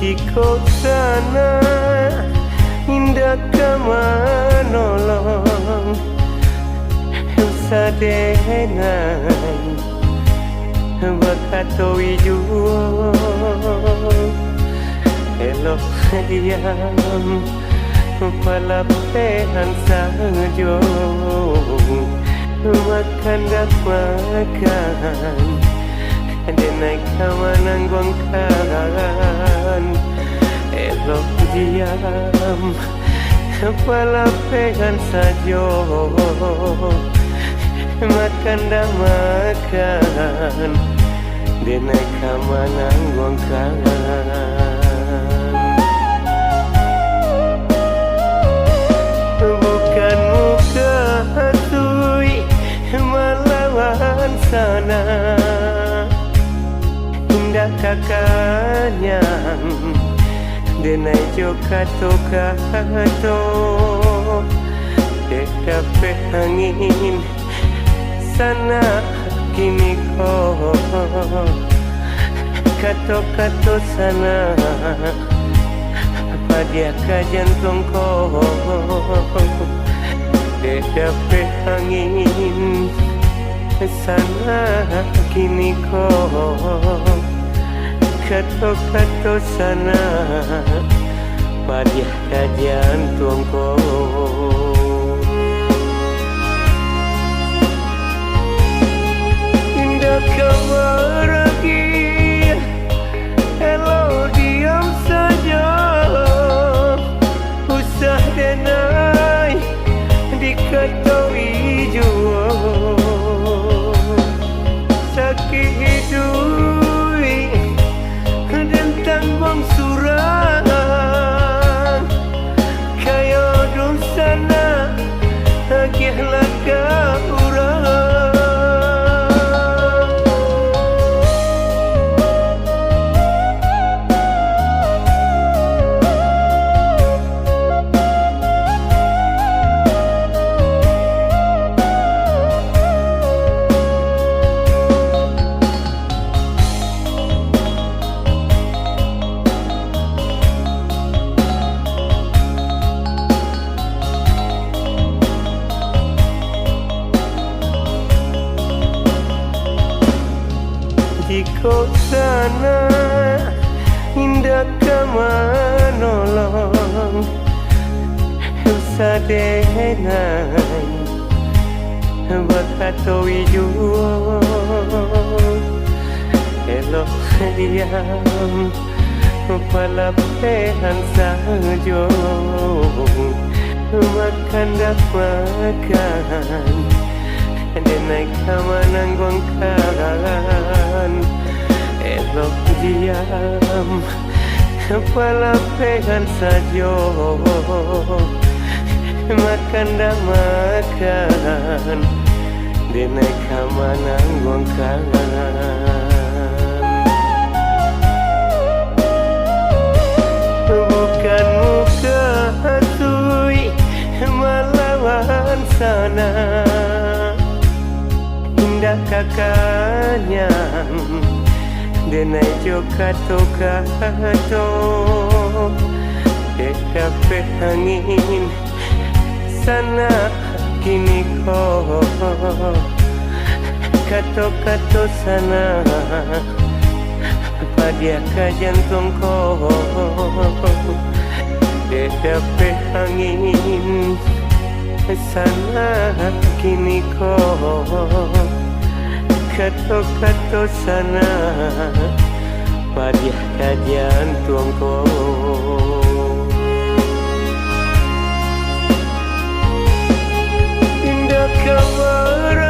di sana indah kamanolong sadengan bakatowi juo elok diam palapehan sajo makan dak makan denai kamanang bongkaran elok diam palapehan sajo makan dak makan denai kamanang bongkaran bukan muka hatui melawan sana indah kakaknya denai jokato kato dekape angin sana kini ko kato sana dia ka jantung ko dekape angin sana kini ko kato sana pada jantung ko indah kamaragi hello diam saja usah denai dikataui jua sakit hidui tentang bang surang kayo dun sana agiahlah ka urang di sana indah kamanolong sadengan bakatowi juo elok diam palapehan sajo makan dak makan denai kamanang bongkaran elok diam palapehan sajo makan dak makan denai kamanang bongkaran bukan muka hatui melawan sana indah kakaknya denai jokato kato dekape angin sana kini ko kato sana pada ka jantung ko dekape angin sana kini ko kato sana pada ka jantung ko indah kamar